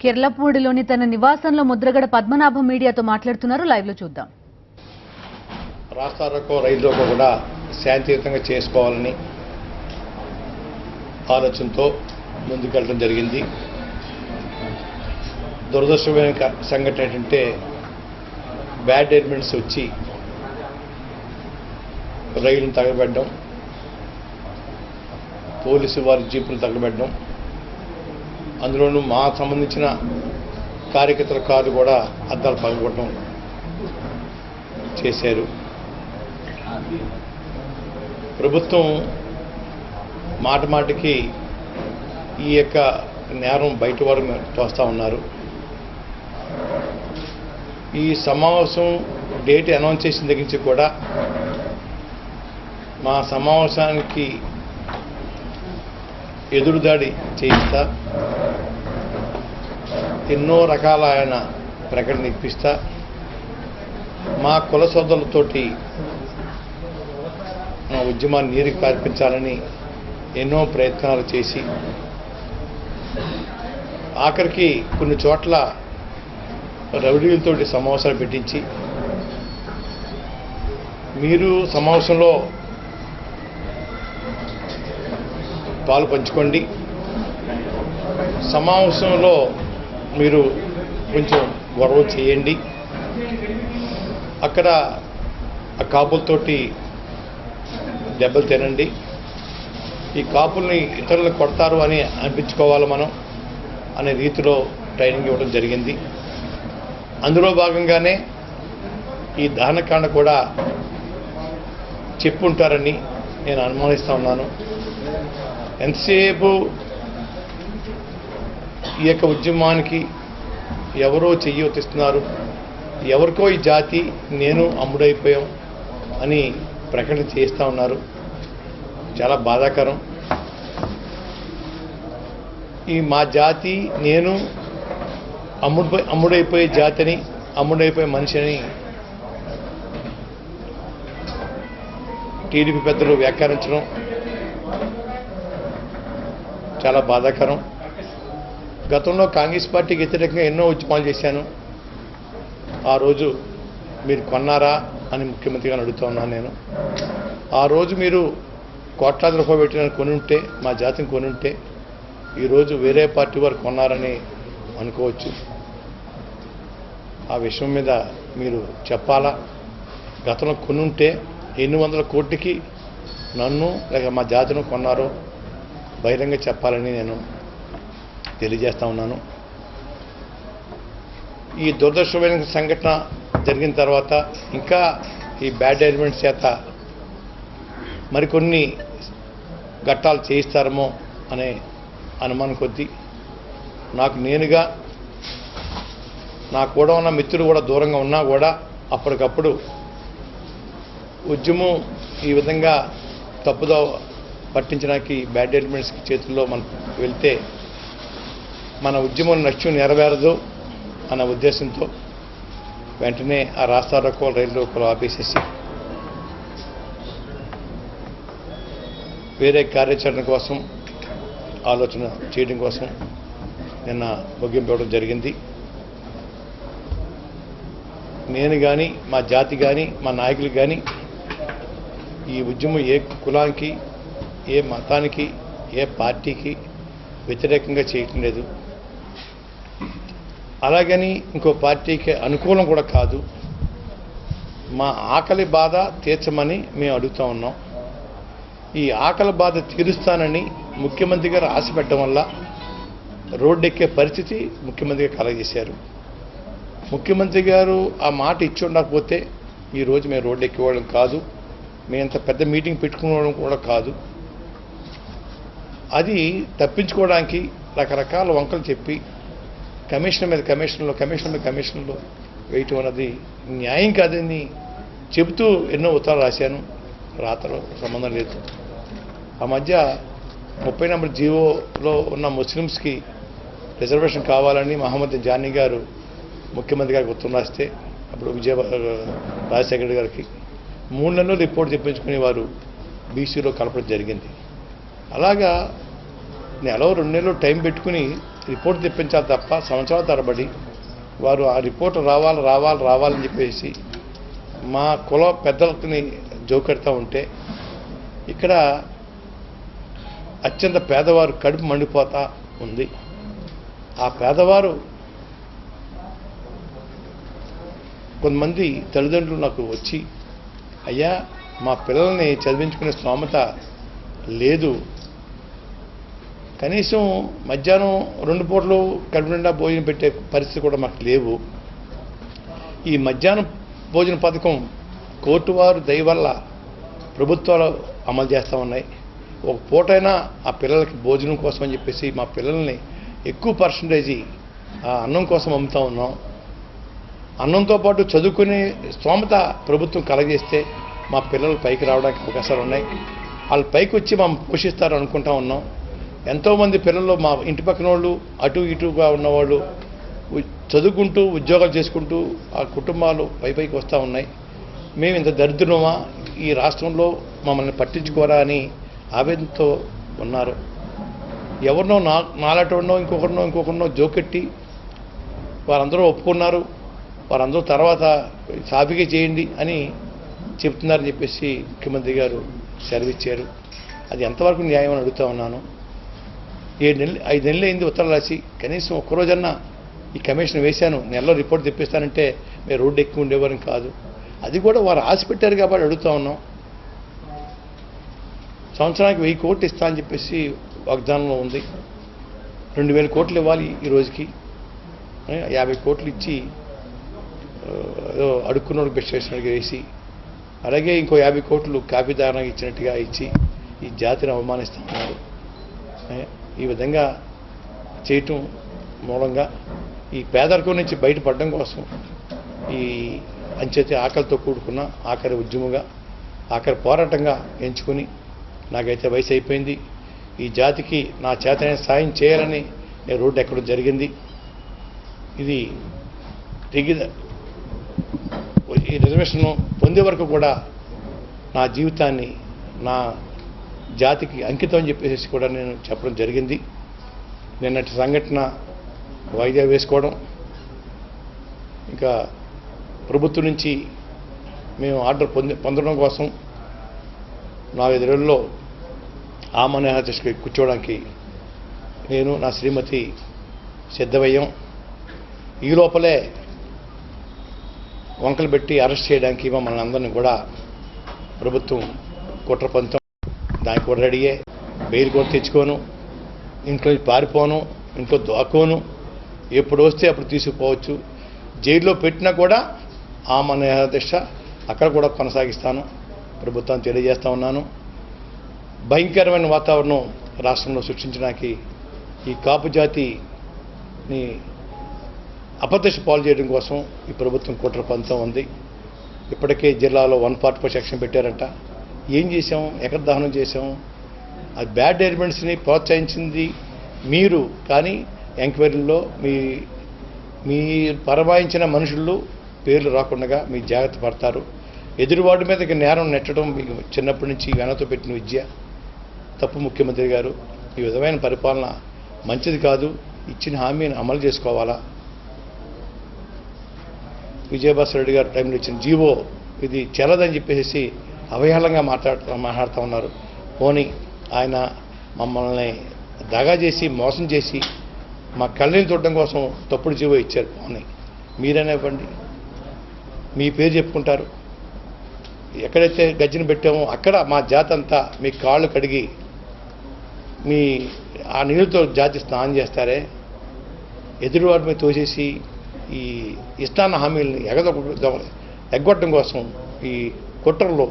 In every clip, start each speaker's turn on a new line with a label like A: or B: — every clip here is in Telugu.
A: కిర్లపూడిలోని తన నివాసంలో ముద్రగడ పద్మనాభం మీడియాతో మాట్లాడుతున్నారు. లైవ్ లో చూద్దాం.
B: రాష్ట్రాలకు రైతులకు కూడా శాంతియుతంగా చేసుకోవాలని ఆలోచనతో ముందుకెళ్ళడం జరిగింది. దురదృష్టమైన సంఘటన ఏంటంటే బ్యాడ్ ఎలిమెంట్స్ వచ్చి రైలును తగలబెట్టడం, పోలీసు వారి జీపులు తగలబెట్టడం, అందులోనూ మా సంబంధించిన కార్యకర్తల కారు కూడా అద్దాలు పగలగొట్టడం చేశారు. ప్రభుత్వం మాటికి ఈ యొక్క నేరం బయట వారు తోస్తూ ఉన్నారు. ఈ సమావేశం డేట్ అనౌన్స్ చేసిన దగ్గర నుంచి కూడా మా సమావేశానికి ఎదురుదాడి చేయిస్తా, ఎన్నో రకాల ఆయన ప్రకటన ఇప్పిస్తా, మా కుల సోదరులతోటి మా ఉద్యమాన్ని నీరుకి పార్పించాలని ఎన్నో ప్రయత్నాలు చేసి ఆఖరికి కొన్ని చోట్ల రౌడీలతోటి సమావేశాలు పెట్టించి మీరు సమావేశంలో పాలు పంచుకోండి, సమావేశంలో మీరు కొంచెం గొడవ చేయండి, అక్కడ ఆ కాపులతోటి దెబ్బలు తినండి, ఈ కాపుల్ని ఇతరులను కొడతారు అని అనిపించుకోవాలి మనం అనే రీతిలో ట్రైనింగ్ ఇవ్వడం జరిగింది. అందులో భాగంగానే ఈ దహనకాండ కూడా చెప్పుంటారని నేను అనుమానిస్తూ ఉన్నాను. ఎంతసేపు ఈ యొక్క ఉద్యమానికి ఎవరో చెయ్యొతిస్తున్నారు, ఎవరికో ఈ జాతి నేను అమ్ముడైపోయాం అని ప్రకటన చేస్తూ ఉన్నారు. చాలా బాధాకరం. ఈ మా జాతి నేను అమ్ముడైపోయే జాతిని, అమ్ముడైపోయే మనిషిని టీడీపీ పెద్దలు వ్యాఖ్యానించడం చాలా బాధాకరం. గతంలో కాంగ్రెస్ పార్టీకి వ్యతిరేకంగా ఎన్నో ఉద్యమాలు చేశాను. ఆ రోజు మీరు కొన్నారా అని ముఖ్యమంత్రి గారిని అడుగుతూ ఉన్నాను నేను. ఆ రోజు మీరు కోట్లాది రూపాయలు పెట్టిన కొని ఉంటే, మా జాతిని కొని ఉంటే, ఈరోజు వేరే పార్టీ వారు కొన్నారని అనుకోవచ్చు. ఆ విషయం మీద మీరు చెప్పాలా. గతంలో కొని ఉంటే ఎన్ని వందల కోట్లకి నన్ను లేక మా జాతిని కొన్నారో బహిరంగ చెప్పాలని నేను తెలియజేస్తా ఉన్నాను. ఈ దురదృష్టమైన సంఘటన జరిగిన తర్వాత ఇంకా ఈ బ్యాడ్ ఎలిమెంట్స్ చేత మరికొన్ని ఘట్టాలు చేయిస్తారేమో అనే అనుమానం కొద్దీ నాకు నేనుగా, నా కూడా ఉన్న మిత్రులు కూడా దూరంగా ఉన్నా కూడా అప్పటికప్పుడు ఉద్యమం ఈ విధంగా తప్పుదో పట్టించడానికి బ్యాడ్ ఎలిమెంట్స్ చేతుల్లో మనం వెళ్తే మన ఉద్యమం లక్ష్యం నెరవేరదు అన్న ఉద్దేశంతో వెంటనే ఆ రాస్తారోకో రైలు రోకోలు ఆపేసేసి వేరే కార్యాచరణ కోసం ఆలోచన చేయడం కోసం నిన్న ముగింపు ఇవ్వడం జరిగింది. నేను కానీ, మా జాతి కానీ, మా నాయకులు కానీ ఈ ఉద్యమం ఏ కులానికి, ఏ మతానికి, ఏ పార్టీకి వ్యతిరేకంగా చేయటం లేదు. అలాగని ఇంకో పార్టీకి అనుకూలం కూడా కాదు. మా ఆకలి బాధ తీర్చమని మేము అడుగుతూ ఉన్నాం. ఈ ఆకలి బాధ తీరుస్తానని ముఖ్యమంత్రి గారు ఆశ పెట్టడం వల్ల రోడ్డెక్కే పరిస్థితి ముఖ్యమంత్రి గారు కలగజేశారు. ముఖ్యమంత్రి గారు ఆ మాట ఇచ్చి ఉండకపోతే ఈరోజు మేము రోడ్డు ఎక్కేవాళ్ళం కాదు, మేము ఇంత పెద్ద మీటింగ్ పెట్టుకునేవాళ్ళం కూడా కాదు. అది తప్పించుకోవడానికి రకరకాల వంకలు చెప్పి కమిషన్ మీద కమిషన్లో వేయటం అన్నది న్యాయం కాదని చెబుతూ ఎన్నో ఉత్తరాలు రాశాను. రాతలో సంబంధం లేదు. ఆ మధ్య 30 నంబర్ జీవోలో ఉన్న ముస్లిమ్స్కి రిజర్వేషన్ కావాలని మహమ్మద్ జానీ గారు ముఖ్యమంత్రి గారికి ఉత్తరం రాస్తే అప్పుడు రాజశేఖర గారికి 3 నెలలు రిపోర్ట్ తెప్పించుకుని వారు బీసీలో కలపడం జరిగింది. అలాగా నెల 2 నెలలు టైం పెట్టుకుని రిపోర్ట్ తెప్పించాలి తప్ప సంవత్సరాల తరబడి వారు ఆ రిపోర్ట్ రావాలని చెప్పేసి మా కుల పెద్దలని జోకెడతా ఉంటే ఇక్కడ అత్యంత పేదవారు కడుపు మండిపోతా ఉంది. ఆ పేదవారు కొంతమంది తల్లిదండ్రులు నాకు వచ్చి, అయ్యా మా పిల్లల్ని చదివించుకునే స్తోమత లేదు, కనీసం మధ్యాహ్నం 2 పూటలు కడుపు నిండా భోజనం పెట్టే పరిస్థితి కూడా మాకు లేవు. ఈ మధ్యాహ్నం భోజన పథకం కోర్టు వారు దయ వల్ల ప్రభుత్వాలు అమలు చేస్తూ ఉన్నాయి. ఒక పూటైనా ఆ పిల్లలకి భోజనం కోసం అని చెప్పేసి మా పిల్లల్ని ఎక్కువ పర్సంటేజీ ఆ అన్నం కోసం అమ్ముతూ ఉన్నాం. అన్నంతో పాటు చదువుకునే స్తోమత ప్రభుత్వం కలగజేస్తే మా పిల్లలు పైకి రావడానికి అవకాశాలు ఉన్నాయి. వాళ్ళు పైకి వచ్చి మమ్మల్ని పోషిస్తారు అనుకుంటా ఉన్నాం. ఎంతోమంది పిల్లలు మా ఇంటి పక్కన వాళ్ళు అటు ఇటుగా ఉన్నవాళ్ళు చదువుకుంటూ ఉద్యోగాలు చేసుకుంటూ ఆ కుటుంబాలు పైకి వస్తూ ఉన్నాయి. మేము ఇంత దరిద్రమా, ఈ రాష్ట్రంలో మమ్మల్ని పట్టించుకోరా అని ఆవేదనతో ఉన్నారు. ఎవరినో నాలటోనో ఇంకొకరినో జోకెట్టి వారందరూ ఒప్పుకున్నారు, వారందరూ తర్వాత సాఫీగా చేయండి అని చెప్తున్నారని చెప్పేసి ముఖ్యమంత్రి గారు సెలవిచ్చారు. అది ఎంతవరకు న్యాయం అని అడుగుతా ఉన్నాను. 5 నెలలు అయింది ఉత్తరాలు రాసి, కనీసం ఒక్కరోజన్నా ఈ కమిషన్ వేశాను, నెలలో రిపోర్ట్ తెప్పిస్తానంటే మీరు రోడ్డు ఎక్కువ ఉండేవారని కాదు. అది కూడా వారు ఆశ పెట్టారు కాబట్టి అడుగుతా ఉన్నాం. సంవత్సరానికి 1000 కోట్లు ఇస్తా అని చెప్పేసి వాగ్దానంలో ఉంది. 2000 కోట్లు ఇవ్వాలి ఈ రోజుకి. 50 కోట్లు ఇచ్చి అడుక్కున్నోడికి బెస్ట్ చేసినట్టుగా వేసి, అలాగే ఇంకో 50 కోట్లు కాపీదారునికి ఇచ్చినట్టుగా ఇచ్చి ఈ జాతిని అవమానిస్తూ ఉన్నారు. ఈ విధంగా చేయటం మూలంగా ఈ పేదరికం నుంచి బయటపడడం కోసం ఈ అంచేతే ఆకలితో కూడుకున్న ఆఖరి ఉద్యమంగా, ఆఖరి పోరాటంగా ఎంచుకొని, నాకైతే వయసు అయిపోయింది, ఈ జాతికి నా చేతనే సాయం చేయాలని నేను రోడ్డు ఎక్కడం జరిగింది. ఇది ఈ రిజర్వేషన్ పొందే వరకు కూడా నా జీవితాన్ని నా జాతికి అంకితం అని చెప్పేసి కూడా నేను చెప్పడం జరిగింది. నిన్నటి సంఘటన వాయిదా వేసుకోవడం, ఇంకా ప్రభుత్వం నుంచి మేము ఆర్డర్ పొందడం కోసం 4-5 రోజుల్లో ఆమోదశకు కూర్చోవడానికి నేను నా శ్రీమతి సిద్ధమయ్యాం. ఈ లోపలే వంకలు పెట్టి అరెస్ట్ చేయడానికి మమ్మల్ని అందరినీ కూడా ప్రభుత్వం కుట్ర పంతం, దానికి కూడా రెడీయే. బెయిల్ కూడా తెచ్చుకోను, ఇంట్లో పారిపోను, ఇంట్లో దాక్కోను, ఎప్పుడు వస్తే అప్పుడు తీసుకుపోవచ్చు. జైల్లో పెట్టినా కూడా ఆమోదశ అక్కడ కూడా కొనసాగిస్తాను, ప్రభుత్వాన్ని తెలియజేస్తా ఉన్నాను. భయంకరమైన వాతావరణం రాష్ట్రంలో సృష్టించడానికి ఈ కాపు జాతిని అపదశ పాలు చేయడం కోసం ఈ ప్రభుత్వం కుట్ర పంతం ఉంది. ఇప్పటికే జిల్లాలో 144 సెక్షన్ పెట్టారంట. ఏం చేశాం, ఎక్కడ దహనం చేశాం? అది బ్యాడ్ ఎలిమెంట్స్ని ప్రోత్సహించింది మీరు, కానీ ఎంక్వైరీల్లో మీ పరమాయించిన మనుషులు పేర్లు రాకుండా మీ జాగ్రత్త పడతారు. ఎదురువాడి మీద నేరం నెట్టడం మీకు చిన్నప్పటి నుంచి వెనతో పెట్టిన విద్య. తప్పు ముఖ్యమంత్రి గారు. ఈ విధమైన పరిపాలన మంచిది కాదు. ఇచ్చిన హామీని అమలు చేసుకోవాలా. విజయభాస్కర్ గారు టైంలో ఇచ్చిన జీవో ఇది చెల్లదని చెప్పేసి అవహేళనగా మాట్లాడుతూ ఉన్నారు. పోనీ ఆయన మమ్మల్ని దగా చేసి మోసం చేసి మా కళ్ళని చూడడం కోసం తప్పుడు జీవో ఇచ్చారు. పోనీ మీరైనా ఇవ్వండి, మీ పేరు చెప్పుకుంటారు. ఎక్కడైతే గజ్జిని పెట్టామో అక్కడ మా జాతి అంతా మీ కాళ్ళు కడిగి మీ ఆ నీళ్ళతో జాతి స్నానం చేస్తారే. ఎదురువాడి మీద తోసేసి ఈ ఇష్టాన్న హామీలని ఎగ్గొట్టడం కోసం ఈ కుట్రలో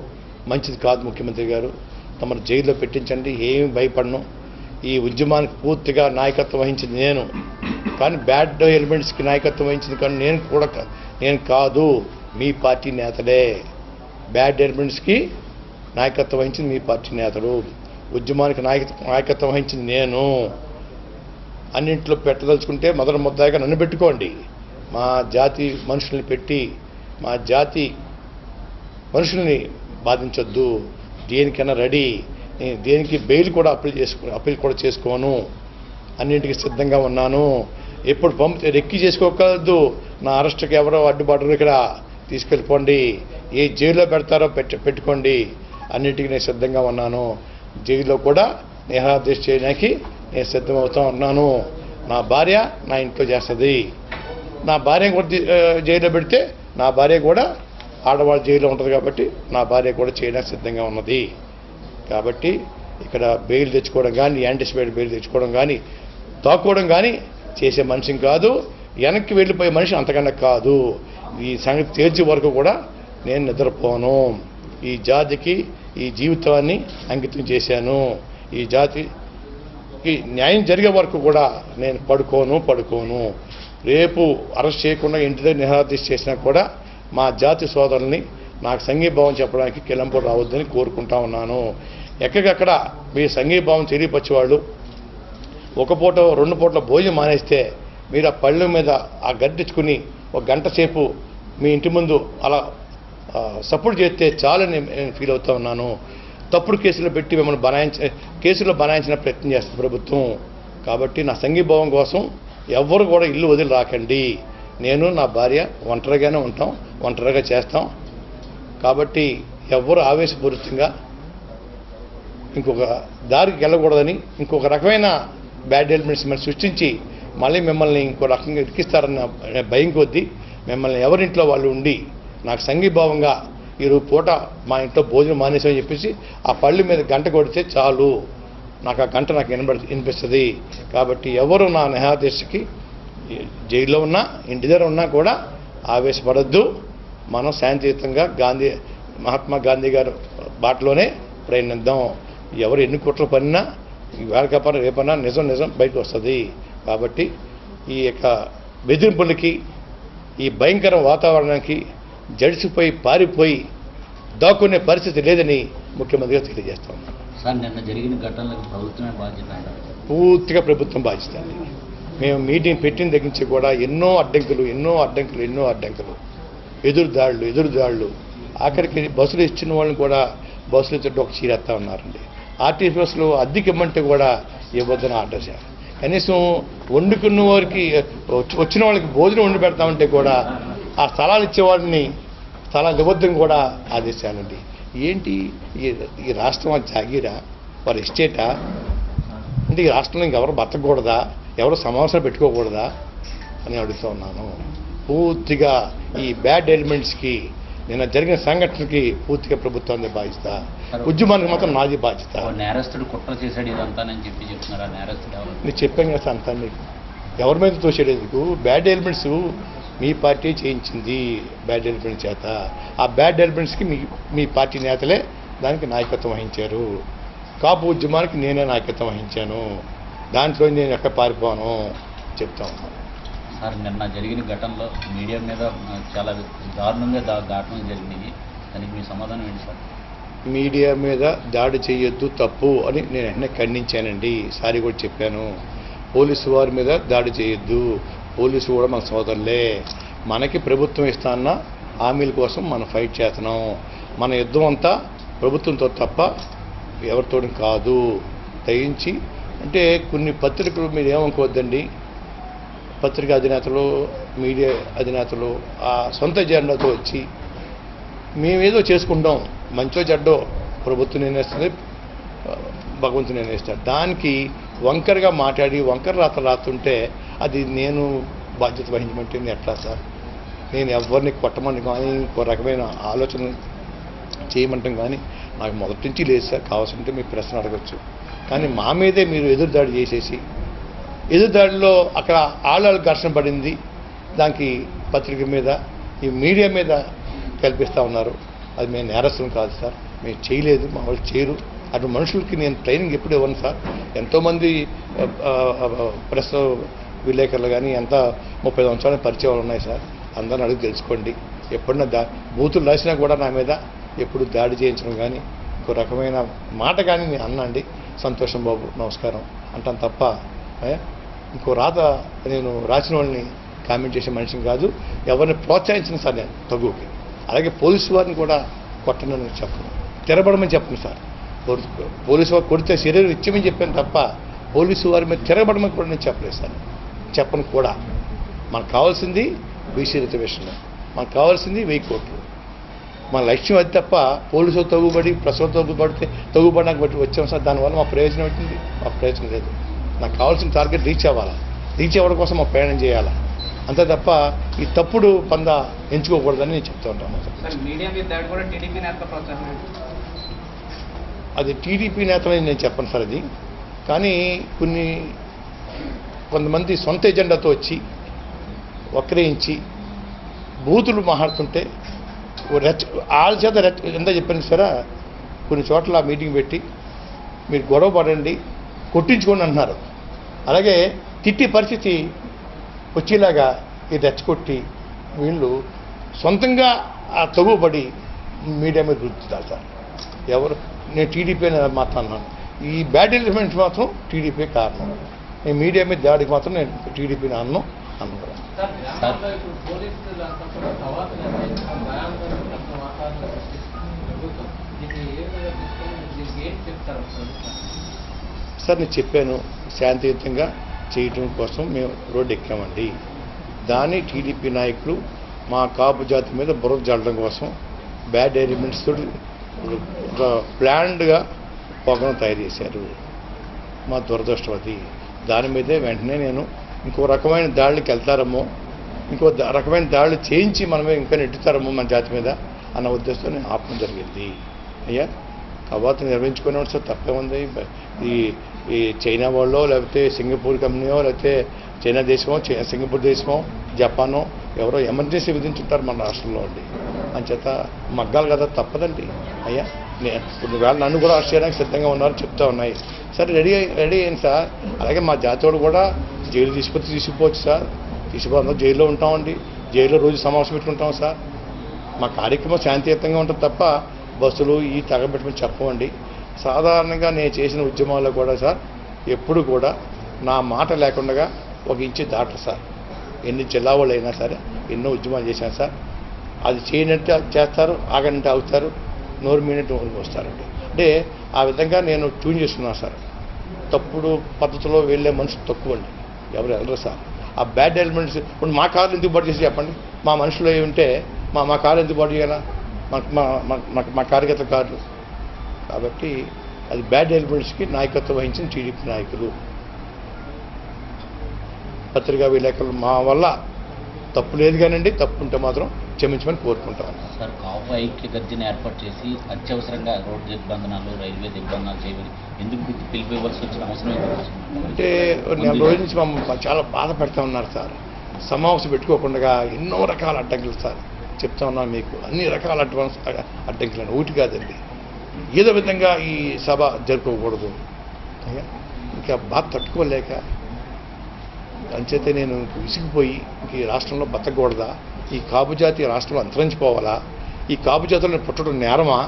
B: మంచిది కాదు. ముఖ్యమంత్రి గారు తమను జైల్లో పెట్టించండి, ఏమి భయపడను. ఈ ఉద్యమానికి పూర్తిగా నాయకత్వం వహించింది నేను, కానీ బ్యాడ్ ఎలిమెంట్స్కి నాయకత్వం వహించింది కానీ నేను కాదు, మీ పార్టీ నేతలే. బ్యాడ్ ఎలిమెంట్స్కి నాయకత్వం వహించింది మీ పార్టీ నేతలు, ఉద్యమానికి నాయకత్వం వహించింది నేను. అన్నింటిలో పెట్టదలుచుకుంటే మొదటి ముద్దాగా నన్ను పెట్టుకోండి. మా జాతి మనుషుల్ని పెట్టి మా జాతి మనుషుల్ని బాధించొద్దు. దేనికైనా రెడీ. నేను దేనికి బెయిల్ కూడా అప్పీల్ కూడా చేసుకోను. అన్నింటికి సిద్ధంగా ఉన్నాను. ఎప్పుడు పంపితే రెక్కి చేసుకోకూడదు. నా అరెస్ట్కి ఎవరో అడ్డుపడరు. ఇక్కడ తీసుకెళ్ళిపోండి, ఏ జైల్లో పెడతారో పెట్టుకోండి, అన్నింటికి నేను సిద్ధంగా ఉన్నాను. జైల్లో కూడా నిరాదేశ చేయడానికి నేను సిద్ధమవుతూ ఉన్నాను. నా భార్య నా ఇంట్లో చేస్తుంది. నా భార్య కూడా జైల్లో పెడితే నా భార్య కూడా ఆడవాళ్ళ జైల్లో ఉంటుంది కాబట్టి నా భార్య కూడా చేయడానికి సిద్ధంగా ఉన్నది. కాబట్టి ఇక్కడ బెయిల్ తెచ్చుకోవడం కానీ, యాంటిసిపేట్ బెయిల్ తెచ్చుకోవడం కానీ, తాక్కోవడం కానీ చేసే మనిషిని కాదు. వెనక్కి వెళ్ళిపోయే మనిషి అంతకన్నా కాదు. ఈ సంగతి తేల్చే వరకు కూడా నేను నిద్రపోను. ఈ జాతికి ఈ జీవితాన్ని అంకితం చేశాను. ఈ జాతికి న్యాయం జరిగే వరకు కూడా నేను పడుకోను. రేపు అరెస్ట్ చేయకుండా ఇంటి దగ్గర నిరాదీశ చేసినా కూడా మా జాతి సోదరుల్ని నాకు సంఘీభావం చెప్పడానికి కిలంపూడి రావద్దని కోరుకుంటా ఉన్నాను. ఎక్కడికక్కడ మీ సంఘీభావం తెలియపరిచేవాళ్ళు ఒక పూట 2 పూటల భోజనం మానేస్తే మీరు ఆ పళ్ళ మీద ఆ గడ్డించుకుని ఒక గంట సేపు మీ ఇంటి ముందు అలా సపోర్ట్ చేస్తే చాలని నేను ఫీల్ అవుతా ఉన్నాను. తప్పుడు కేసులు పెట్టి మిమ్మల్ని కేసులో బనాయించిన ప్రయత్నం చేస్తుంది ప్రభుత్వం. కాబట్టి నా సంఘీభావం కోసం ఎవ్వరు కూడా ఇల్లు వదిలి రాకండి. నేను నా భార్య ఒంటరిగానే ఉంటాం, ఒంటరిగా చేస్తాం. కాబట్టి ఎవ్వరు ఆవేశపూరితంగా ఇంకొక దారికి వెళ్ళకూడదని, ఇంకొక రకమైన బ్యాడ్ ఎలిమెంట్స్ మిమ్మల్ని సృష్టించి మళ్ళీ మిమ్మల్ని ఇంకో రకంగా ఇరికిస్తారన్న భయం కొద్దీ మిమ్మల్ని ఎవరింట్లో వాళ్ళు ఉండి నాకు సంఘీభావంగా ఈరోజు పూట మా ఇంట్లో భోజనం మానేసామని చెప్పేసి ఆ పళ్ళు మీద గంట కొడితే చాలు, నాకు ఆ గంట నాకు వినిపిస్తుంది. కాబట్టి ఎవరు నా నిరాదీశకి జైల్లో ఉన్నా ఇంటి దగ్గర ఉన్నా కూడా ఆవేశపడద్దు. మనం శాంతియుతంగా మహాత్మా గాంధీ గారు బాటలోనే ప్రయాణిద్దాం. ఎవరు ఎన్ని కుట్రలు పడినా వేళకపన రేపన్నా నిజం బయటకు వస్తుంది. కాబట్టి ఈ యొక్క బెదిరింపులకి, ఈ భయంకర వాతావరణానికి జడిసిపోయి పారిపోయి దాక్కునే పరిస్థితి లేదని ముఖ్యమంత్రిగా తెలియజేస్తాం.
C: సార్, నిన్న జరిగిన ఘటనలకు ప్రభుత్వమే బాధ్యత అంటారు?
B: పూర్తిగా ప్రభుత్వం బాధ్యత అండి. మేము మీటింగ్ పెట్టిన దగ్గర నుంచి కూడా ఎన్నో అడ్డంకులు, ఎదురుదాడులు, ఆఖరికి బస్సులు ఇచ్చిన వాళ్ళని కూడా బస్సులు ఇచ్చేట్టు ఒక చీరేస్తా ఉన్నారండి. ఆర్టీసీ బస్సులు అద్దెకి ఇవ్వమంటే కూడా ఇవ్వద్దని ఆర్డర్ చేయాలి. కనీసం వండుకున్న వారికి వచ్చిన వాళ్ళకి భోజనం వండి పెడతామంటే కూడా ఆ స్థలాలు ఇచ్చేవాడిని స్థలాలు ఇవ్వద్దని కూడా ఆదేశాలండి. ఏంటి ఈ రాష్ట్రం జాగీరా, వారి ఎస్టేటా? అంటే ఈ రాష్ట్రంలో ఇంకెవరు బతకూడదా, ఎవరు సమావేశాలు పెట్టుకోకూడదా అని అడుగుతూ ఉన్నాను. పూర్తిగా ఈ బ్యాడ్ ఎలిమెంట్స్కి నిన్న జరిగిన సంఘటనకి పూర్తిగా ప్రభుత్వాన్ని బాధ్యత, ఉద్యమానికి మాత్రం నాది బాధ్యత.
C: నేరస్తుడు కుట్ర చేశాడు ఇదంతానని చెప్తున్నారా? నేరస్తుడు ఎవరు?
B: నేను చెప్పాను కదా అంతా, మీకు ఎవరి మీద తోసేందుకు బ్యాడ్ ఎలిమెంట్స్ మీ పార్టీ చేయించింది బ్యాడ్ ఎలిమెంట్స్ చేత. ఆ బ్యాడ్ ఎలిమెంట్స్కి మీ పార్టీ నేతలే దానికి నాయకత్వం వహించారు. కాపు ఉద్యమానికి నేనే నాయకత్వం వహించాను. దాంట్లో నేను ఎక్కడ పారిపోను చెప్తా ఉన్నాను.
C: సార్, నిన్న జరిగిన ఘటనలో మీడియా మీద చాలా దారుణంగా ఘటనలు జరిగినాయి. దానికి మీ సమాధానం ఏంటి సార్?
B: మీడియా మీద దాడి చేయొద్దు, తప్పు అని నేను వెంటనే ఖండించానండి. సారీ కూడా చెప్పాను. పోలీసు వారి మీద దాడి చేయొద్దు, పోలీసు కూడా మన సోదరులే. మనకి ప్రభుత్వం ఇస్తాన్న హామీల కోసం మనం ఫైట్ చేస్తున్నాం. మన యుద్ధం అంతా ప్రభుత్వంతో తప్ప ఎవరితో కాదు. దయించి అంటే కొన్ని పత్రికలు మీరు ఏమనుకోవద్దండి, పత్రికా అధినేతలు, మీడియా అధినేతలు ఆ సొంత జెండాతో వచ్చి మేమేదో చేసుకుంటాం, మంచో చెడ్డో ప్రభుత్వం నిర్ణయిస్తుంది, భగవంతుడు నిర్ణయిస్తాడు. దానికి వంకరగా మాట్లాడి వంకర రాస్తుంటే అది నేను బాధ్యత వహించమంటే నేను ఎట్లా సార్? నేను ఎవరిని కొట్టమని కానీ ఇంకో రకమైన ఆలోచన చేయమంటాం కానీ నాకు మొదటి నుంచి లేదు సార్. కావాల్సింటే మీ ప్రశ్న అడగచ్చు. కానీ మా మీదే మీరు ఎదురుదాడి చేసేసి, ఎదురుదాడిలో అక్కడ ఆళ్ళ ఘర్షణ పడింది, దానికి పత్రిక మీద ఈ మీడియా మీద కల్పిస్తూ ఉన్నారు. అది మేము నేరస్తులం కాదు సార్, మేము చేయలేదు, మా వాళ్ళు చేయరు. అటు మనుషులకి నేను ట్రైనింగ్ ఎప్పుడు ఇవ్వను సార్. ఎంతోమంది ప్రెస్ విలేకరులు కానీ ఎంత 30 సంవత్సరాల పరిచయాలు ఉన్నాయి సార్. అందరిని అడిగి తెలుసుకోండి. ఎప్పుడన్నా బూతులు రాసినా కూడా నా మీద ఎప్పుడు దాడి చేయించడం కానీ ఇంకో రకమైన మాట కానీ నేను అన్నాండి, సంతోషం బాబు నమస్కారం అంటాను తప్ప ఇంకో రాత నేను రాసిన వాళ్ళని కామెంట్ చేసే మనిషిని కాదు. ఎవరిని ప్రోత్సహించిన సార్ నేను తగుకి. అలాగే పోలీసు వారిని కూడా కొట్టనని చెప్పను, తిరబడమని చెప్పను సార్. పోలీసు వారు కొడితే శరీరం ఇచ్చామని చెప్పాను తప్ప పోలీసు వారి మీద తిరగబడమని కూడా నేను చెప్పలేదు సార్, చెప్పను కూడా. మనకు కావాల్సింది బీసీ రిజర్వేషన్, మనకు కావాల్సింది 1000 కోట్లు. మన లక్ష్యం అది తప్ప పోలీసులు తగ్గుబడి ప్రసవం తగ్గుబడినాక బట్టి వచ్చాం సార్. దానివల్ల మా ప్రయోజనం అవుతుంది, మా ప్రయోజనం లేదు. నాకు కావాల్సిన టార్గెట్ రీచ్ అవ్వాలా, రీచ్ అవ్వడం కోసం మా ప్రయాణం చేయాలా, అంతే తప్ప ఈ తప్పుడు పంద ఎంచుకోకూడదని నేను చెప్తూ ఉంటాను. అది టీడీపీ నేతలని నేను చెప్పను సార్. అది కానీ కొంతమంది సొంత ఎజెండాతో వచ్చి వక్రయించి బూతులు మాట్లాడుతుంటే వాళ్ళ చేత ఎంత చెప్పాను సరే, కొన్ని చోట్ల మీటింగ్ పెట్టి మీరు గొడవ పడండి కొట్టించుకోండి అంటున్నారు. అలాగే తిట్టి పరిస్థితి వచ్చేలాగా ఇది రెచ్చగొట్టి వీళ్ళు సొంతంగా ఆ తగుపడి మీడియా మీద గుర్తుతారు సార్. ఎవరు నేను టీడీపీ మాట్లాడినాను, ఈ బ్యాడ్ ఎలిమెంట్స్ మాత్రం టీడీపీ కారణం. నేను మీడియా మీద దాడికి మాత్రం నేను టీడీపీని అన్నాను. సార్ నేను చెప్పాను, శాంతియుతంగా చేయటం కోసం మేము రోడ్డు ఎక్కామండి. దాన్ని టీడీపీ నాయకులు మా కాపు జాతి మీద బురద జల్లడం కోసం బ్యాడ్ ఎలిమెంట్స్ తోటి ప్లాన్డ్గా పొగను తయారు చేశారు. మా దురదృష్టం అది. దాని మీదే వెంటనే నేను ఇంకో రకమైన దాడులకు వెళ్తారేమో, ఇంకో రకమైన దాడులు చేయించి మనమే ఇంకా నెట్టుతారేమో మన జాతి మీద అన్న ఉద్దేశంతో నేను ఆపడం జరిగింది. అయ్యా తర్వాత నిర్వహించుకునేవాడు సార్, తప్పే ఉంది. ఈ చైనా వాళ్ళో లేకపోతే సింగపూర్ కంపెనీయో లేకపోతే చైనా దేశమో సింగపూర్ దేశమో జపానో ఎవరో ఎమర్జెన్సీ విధించుంటారు మన రాష్ట్రంలో అండి. అంచేత మగ్గాలు కదా, తప్పదండి. అయ్యా ఇప్పుడు వేళ నన్ను కూడా అరెస్ట్ చేయడానికి సిద్ధంగా ఉన్నారు చెప్తా ఉన్నాయి. సరే రెడీ అయింది సార్. అలాగే మా జాతోడు కూడా జైలు తీసుకుపోవచ్చు సార్. తీసుకుపోతాం, జైల్లో ఉంటామండి. జైల్లో రోజు సమావేశం పెట్టుకుంటాం సార్. మా కార్యక్రమం శాంతియుతంగా ఉంటుంది తప్ప బస్సులు ఈ తగబెట్టమని చెప్పమండి. సాధారణంగా నేను చేసిన ఉద్యమాల్లో కూడా సార్ ఎప్పుడు కూడా నా మాట లేకుండా ఒక ఇంచు దాటరు సార్. ఎన్ని జిల్లా వాళ్ళు అయినా సరే ఎన్నో ఉద్యమాలు చేశాను సార్. అది చేయనట్టు చేస్తారు, ఆగనంటే ఆగుతారు, నోరు మీనట్టు వస్తారండి. అంటే ఆ విధంగా నేను ట్యూన్ చేసుకున్నాను సార్. తప్పుడు పద్ధతిలో వెళ్ళే మనుషులు తక్కువ అండి, ఎవరు వెళ్ళరు సార్. ఆ బ్యాడ్ ఎలిమెంట్స్ ఇప్పుడు మా కార్లు ఎందుకు బాటు చేసి చెప్పండి. మా మనుషులు ఏమి ఉంటే మా కారు ఎందుకు బాటు చేయాలా, మా కార్యకర్తల కార్లు. కాబట్టి అది బ్యాడ్ ఎలిమెంట్స్కి నాయకత్వం వహించిన టీడీపీ నాయకులు, పత్రికా విలేకరులు. మా వల్ల తప్పు లేదు కానండి, తప్పు ఉంటే మాత్రం క్షమించమని కోరుకుంటాం
C: సార్. కాపు ఐక్య గర్జన ఏర్పాటు చేసి అత్యవసరంగా రోడ్డు దిగ్బంధనాలు, రైల్వే దిగ్బంధనాలు చేయమని ఎందుకు పిలిపివ్వాల్సి వచ్చిన అవసరం
B: అంటే నెల రోజుల నుంచి మమ్మల్ని చాలా బాధ పెడతా ఉన్నారు సార్. సమావేశం పెట్టుకోకుండా ఎన్నో రకాల అడ్డంకులు సార్. చెప్తా ఉన్నాను మీకు, అన్ని రకాల అడ్డంకులు ఒకటి కాదండి. ఏదో విధంగా ఈ సభ జరుపుకోకూడదు. ఇంకా బాధ తట్టుకోలేక అంచేతే నేను విసిగిపోయి ఇంక ఈ రాష్ట్రంలో బతకూడదా, ఈ కాపు జాతి రాష్ట్రంలో అంతరించిపోవాలా, ఈ కాపు జాతులను పుట్టడం నేరమా,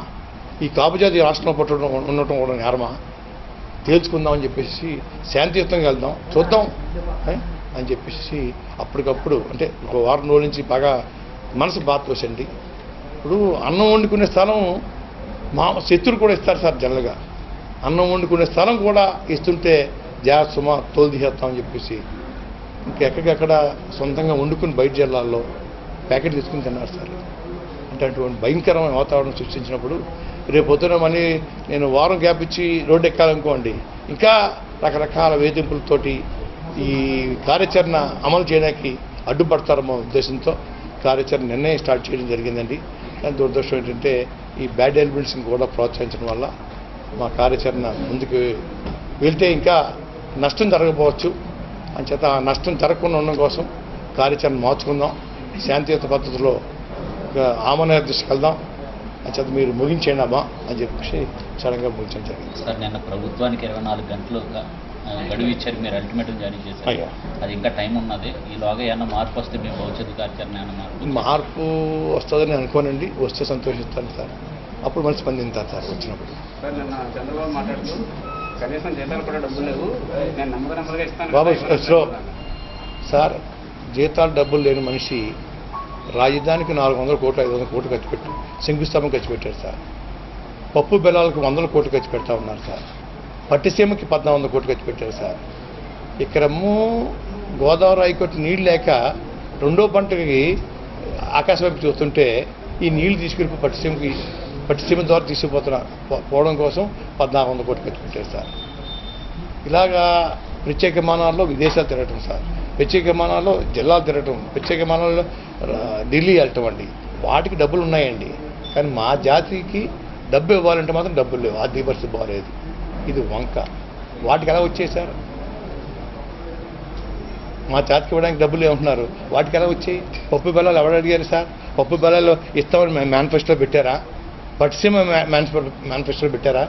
B: ఈ కాపు జాతి రాష్ట్రంలో పుట్టడం ఉండటం కూడా నేరమా తేల్చుకుందామని చెప్పేసి శాంతియుతంగా వెళ్దాం చూద్దాం అని చెప్పేసి అప్పటికప్పుడు అంటే ఒక వారం రోజుల నుంచి బాగా మనసు బాధ తోసండి. ఇప్పుడు అన్నం వండుకునే స్థలం మా శత్రులు కూడా ఇస్తారు సార్. జనరల్గా అన్నం వండుకునే స్థలం కూడా ఇస్తుంటే జాగ్రత్త సుమా తోలు తీసేస్తామని చెప్పేసి ఇంకెక్కడికక్కడ సొంతంగా వండుకుని బయట జిల్లాల్లో ప్యాకెట్ తీసుకుని తిన్నారు సార్. అంటే అటువంటి భయంకరమైన వాతావరణం సృష్టించినప్పుడు రేపు పొద్దున మళ్ళీ నేను వారం గ్యాప్ ఇచ్చి రోడ్డు ఎక్కాలనుకోండి, ఇంకా రకరకాల వేధింపులతోటి ఈ కార్యాచరణ అమలు చేయడానికి అడ్డుపడతారన్న ఉద్దేశంతో కార్యాచరణ నిర్ణయం స్టార్ట్ చేయడం జరిగిందండి. కానీ దురదృష్టం ఏంటంటే ఈ బ్యాడ్ ఎలిమెంట్స్ని కూడా ప్రోత్సహించడం వల్ల మా కార్యాచరణ ముందుకు వెళ్తే ఇంకా నష్టం జరగకపోవచ్చు. అంచేత ఆ నష్టం జరగకుండా ఉండడం కోసం కార్యాచరణ మార్చుకుందాం, శాంతియుత పద్ధతిలో ఆమోద దృష్టికి వెళ్దాం. అంచేత మీరు ముగించేయండి అమ్మా అని చెప్పేసి సడన్గా ముగించడం జరిగింది.
C: సార్ నిన్న ప్రభుత్వానికి 24 గంటలు గడువు ఇచ్చారు, మీరు అల్టిమేటం జారీ చేశారు. అది ఇంకా టైం ఉన్నది. ఈలోగా ఏమన్నా మార్పు వస్తే మీ భవిష్యత్తు కార్యాచరణ ఏమన్నా
B: మార్పు వస్తుందని అనుకోనండి. వస్తే సంతోషిస్తాను సార్. అప్పుడు మళ్ళీ స్పందించాను సార్ వచ్చినప్పుడు.
D: సార్ నిన్న చంద్రబాబు మాట్లాడుతూ కనీసం జీతాలు కూడా డబ్బులు లేవు, నేను నెమ్మదిగా ఇస్తాను
B: బాబు సార్. జీతాలు డబ్బులు లేని మనిషి రాజధానికి 400 కోట్లు 500 కోట్లు ఖర్చు పెట్టు, శంకుస్థాపన ఖర్చు పెట్టారు సార్. పప్పు బెల్లాలకు 100 కోట్లు ఖర్చు పెడతా ఉన్నారు సార్. పట్టిసీమకి 1400 కోట్లు ఖర్చు పెట్టారు సార్. ఇక్కడేమో గోదావరి హైకోర్టు నీళ్ళు లేక రెండో పంటకి ఆకాశం వైపు చూస్తుంటే ఈ నీళ్లు తీసుకెళ్ళి పట్టిసీమ ద్వారా పోవడం కోసం 1400 కోట్లు ఖర్చు పెట్టారు సార్. ఇలాగా ప్రత్యేక విమానాల్లో విదేశాలు తిరగటం సార్, ప్రత్యేక విమానాల్లో జిల్లాలు తిరగటం, ప్రత్యేక విమానాల్లో ఢిల్లీ వెళ్ళటం అండి. వాటికి డబ్బులు ఉన్నాయండి, కానీ మా జాతికి డబ్బు ఇవ్వాలంటే మాత్రం డబ్బులు లేవు. ఆర్థిక పరిస్థితి బాగాలేదు. ఇది వంక. వాటికి ఎలా వచ్చాయి సార్? మా జాతికి ఇవ్వడానికి డబ్బులు ఏమంటున్నారు, వాటికి ఎలా వచ్చాయి? పప్పు బెల్లాలు ఎవరు అడిగారు సార్? పప్పు బెల్లాలు ఇస్తామని మేనిఫెస్టోలో పెట్టారా? పట్టిసీమ మేనిఫెస్టోలో పెట్టారా?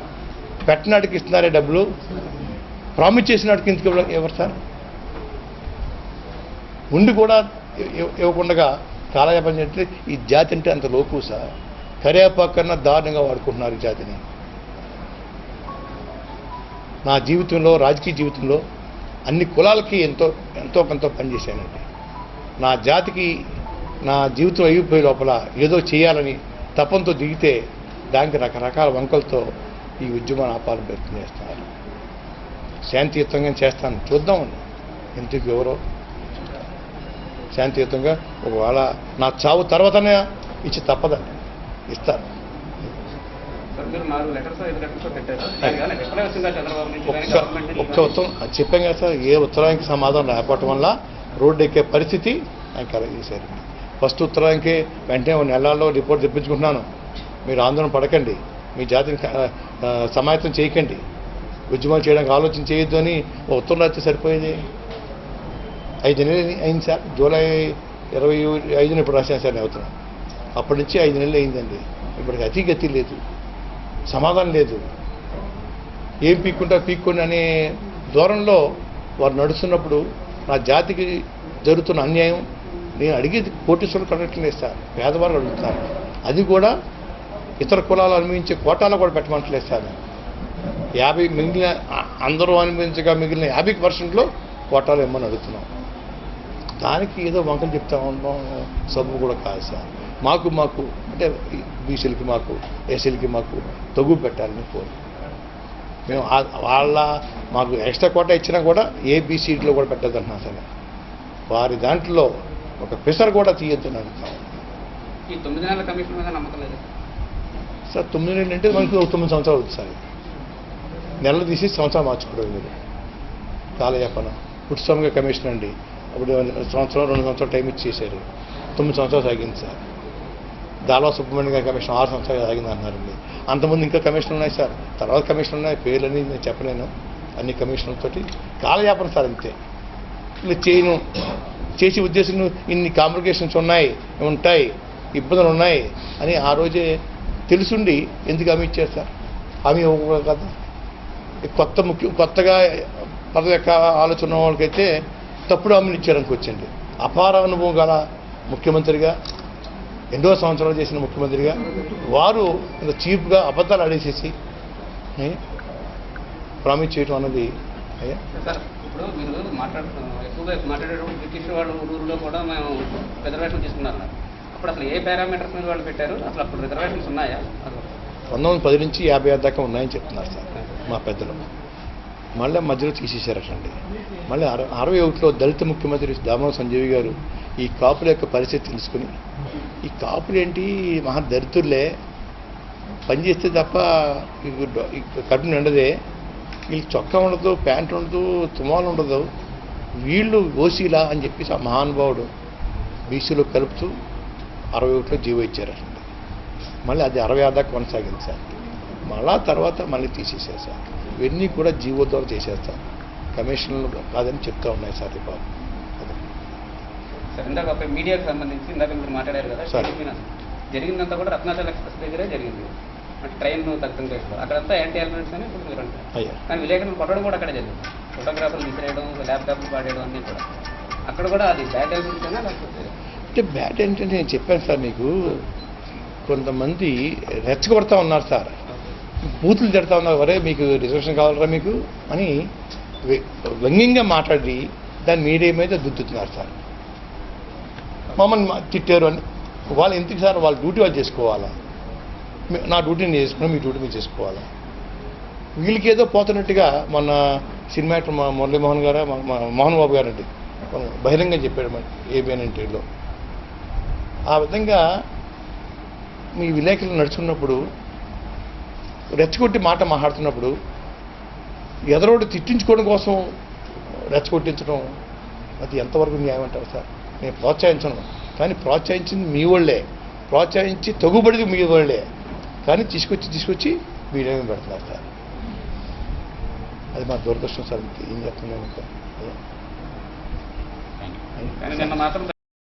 B: పెట్టినాటికి ఇస్తున్నారే డబ్బులు, ప్రామిస్ చేసినాటికి ఎందుకు ఎవరు సార్? ఉండి కూడా ఇవ్వకుండా కాలయాపన చేస్తే ఈ జాతి అంటే అంత లోకు సార్. కరివేపాకు కన్నా దారుణంగా వాడుకుంటున్నారు ఈ జాతిని. నా జీవితంలో, రాజకీయ జీవితంలో అన్ని కులాలకి ఎంతో కొంత పనిచేశానండి. నా జాతికి నా జీవితం అయిపోయే లోపల ఏదో చేయాలని తపంతో దిగితే దానికి రకరకాల వంకలతో ఈ ఉద్యమాన్ని ఆపాలని ప్రయత్నం చేస్తున్నారు. శాంతియుతంగా చేస్తాను, చూద్దామని. ఎందుకు ఎవరో శాంతియుతంగా ఒకవేళ నా చావు తర్వాతనే ఇచ్చి తప్పదండి, ఇస్తారు. ఒక్క ఉత్తరం చెప్పాం కదా సార్, ఏ ఉత్తరానికి సమాధానం లేకపోవటం వల్ల రోడ్డు ఎక్కే పరిస్థితి ఆయన కలగజేశారు. ఫస్ట్ ఉత్తరానికి వెంటనే నెలల్లో రిపోర్ట్ తెప్పించుకుంటున్నాను, మీరు ఆందోళన పడకండి, మీ జాతిని సమాయత్తం చేయకండి, ఉద్యమాలు చేయడానికి ఆలోచన చేయొద్దు అని ఉత్తరం రాస్తే సరిపోయేది. 5 నెలలు అయింది సార్. జూలై 25 ఇప్పుడు రాశాను సార్ నేను ఉత్తరం. అప్పటి నుంచి 5 నెలలు అయిందండి. ఇప్పటికి అతిగతి లేదు, సమాధానం లేదు. ఏం పీక్కోండి అనే దూరంలో వారు నడుస్తున్నప్పుడు నా జాతికి జరుగుతున్న అన్యాయం నేను అడిగేది కోటీశ్వరులు కడగట్లేదు సార్, పేదవాళ్ళు అడుగుతున్నారు. అది కూడా ఇతర కులాలు అనుభవించే కోటాలో కూడా పెట్టమంటలేదు సార్. 50 మిగిలిన అందరూ అనుభవించగా మిగిలిన 50% కోటాలు ఇమ్మని అడుగుతున్నాం. దానికి ఏదో వంకలు చెప్తా ఉండడం సబ్బు కూడా కాదు సార్. మాకు అంటే బీసీలకి మాకు, ఎస్సీలకి మాకు తగ్గు పెట్టాలని కోరు. మేము మాకు ఎక్స్ట్రా కోటా ఇచ్చినా కూడా ఏబీసీలో కూడా పెట్టద్దంటున్నాం సార్. వారి దాంట్లో ఒక పిసర్ కూడా తీయొద్దని అడుగుతున్నాం.
D: ఈ 9 నెలల కమిషన్ మీద నమ్మకం లేదు
B: సార్. 9 నెలలు అంటే మనకి 9 సంవత్సరాలు అవుతుంది సార్. నెలలు తీసి సంవత్సరాలు మార్చుకోవడం మీరు కాలయాపన. పుట్టుసంగా కమిషన్ అండి, అప్పుడు 1 సంవత్సరం 2 సంవత్సరాలు టైం ఇచ్చి చేశారు. 9 సంవత్సరాలు సాగింది సార్. దాల్వా సుబ్రహ్మణ్యం గారి కమిషన్ 6 సంవత్సరాలు సాగింది అన్నారండి. అంతకుముందు ఇంకా కమిషన్లు ఉన్నాయి సార్, తర్వాత కమిషన్లు ఉన్నాయి, పేర్లని నేను చెప్పలేను. అన్ని కమిషన్లతోటి కాలయాపన సార్. అంతే. ఇలా చేసే ఉద్దేశం ఇన్ని కాంప్లికేషన్స్ ఉంటాయి, ఇబ్బందులు ఉన్నాయి అని ఆ రోజే తెలుసుండి ఎందుకు హామీ ఇచ్చారు సార్? హామీ ఇవ్వకూడదు కదా. కొత్తగా పదవి యొక్క ఆలోచన వాళ్ళకైతే తప్పుడు హామీలు ఇచ్చారనుకొచ్చండి. అపార అనుభవం గల ముఖ్యమంత్రిగా, ఎన్నో సంవత్సరాలు చేసిన ముఖ్యమంత్రిగా వారు ఇంత చీప్గా అబద్ధాలు ఆడేసేసి ప్రామిస్ చేయడం అన్నది
D: సార్. ఇప్పుడు మీరు ఎక్కువగా మాట్లాడేటప్పుడు బ్రిటిష్ వాళ్ళు ఊళ్ళో కూడా మేము రిజర్వేషన్ తీసుకున్నారు. అప్పుడు అసలు ఏ పారామీటర్స్ మీద వాళ్ళు పెట్టారు? అసలు అప్పుడు రిజర్వేషన్స్ ఉన్నాయా?
B: 1910 నుంచి 56 దాకా ఉన్నాయని చెప్తున్నారు సార్ మా పెద్దలు. మళ్ళీ మధ్యలో తీసేశారటండి. మళ్ళీ 61లో దళిత ముఖ్యమంత్రి దామోదర్ సంజయ్ గారు ఈ కాపుల యొక్క పరిస్థితి తెలుసుకుని, ఈ కాపులు ఏంటి మహా దరిద్రులే, పనిచేస్తే తప్ప కడుపు నిండదే, వీళ్ళకి చొక్కా ఉండదు, ప్యాంటు ఉండదు, తుమాలు ఉండదు, వీళ్ళు ఓసీలా అని చెప్పేసి ఆ మహానుభావుడు బీసీలో కలుపుతూ 61లో జీవో ఇచ్చారటండి. మళ్ళీ అది 66 దాకా కొనసాగింది సార్. మళ్ళా తర్వాత మళ్ళీ తీసేశారు సార్. ఇవన్నీ కూడా జీవో ద్వారా చేసేస్తారు, కమిషన్లు కాదని చెప్తా ఉన్నాయి సార్. బాబు
D: సార్, ఇందాక మీడియాకు సంబంధించి ఇందాక మీరు మాట్లాడారు కదా, జరిగిందంతా కూడా రత్నాచల్ ఎక్స్ప్రెస్ దగ్గరే జరిగింది. అంటే ట్రైన్ తగ్గంగా అక్కడంతా యాంటీ ఎలిమెంట్స్ అని ఇప్పుడు మీరు అంటారు. కానీ విలేకరులు కొట్టడం కూడా అక్కడే జరిగింది. ఫోటోగ్రాఫర్లు విసిరేయడం, ల్యాప్టాప్లు పాడేయడం అన్నీ కూడా అక్కడ కూడా. అది బ్యాడ్ ఎలిమెంట్స్ అయినా లేకపోతే
B: అంటే బ్యాడ్ ఏంటంటే నేను చెప్పాను సార్ మీకు, కొంతమంది రెచ్చగొడతా ఉన్నారు సార్, బూతులు తిడతా ఉన్నారు. వరే మీకు రిజర్వేషన్ కావాలరా మీకు అని వ్యంగ్యంగా మాట్లాడి దాన్ని మీడియా మీద దుద్దుతున్నారు సార్. మమ్మల్ని తిట్టారు అని. వాళ్ళు ఎందుకు సార్? వాళ్ళ డ్యూటీ వాళ్ళు చేసుకోవాలా? నా డ్యూటీ నేను చేసుకున్నా, మీ డ్యూటీ మీరు చేసుకోవాలా? వీళ్ళకి ఏదో పోతున్నట్టుగా మొన్న సినిమా యాక్టర్ మురళీమోహన్ గారు మోహన్ బాబు గారు అండి బహిరంగంగా చెప్పాడు మన ఏబిఎన్ ఇంటర్వ్యూలో. ఆ విధంగా మీ విలేకరులు నడుచుకున్నప్పుడు రెచ్చగొట్టి మాట మాట్లాడుతున్నప్పుడు ఎదరోడు తిట్టించుకోవడం కోసం రెచ్చగొట్టించడం అది ఎంతవరకు న్యాయం అంటారు సార్? నేను ప్రోత్సహించను, కానీ ప్రోత్సహించింది మీ వాళ్ళే, ప్రోత్సహించి తగుబడిది మీ వాళ్ళే, కానీ తీసుకొచ్చి వీడియో పెడుతున్నారు సార్. అది మా దురదృష్టం సార్. ఏం చెప్తున్నాను ఇంకా.
D: కానీ నిన్న మాత్రం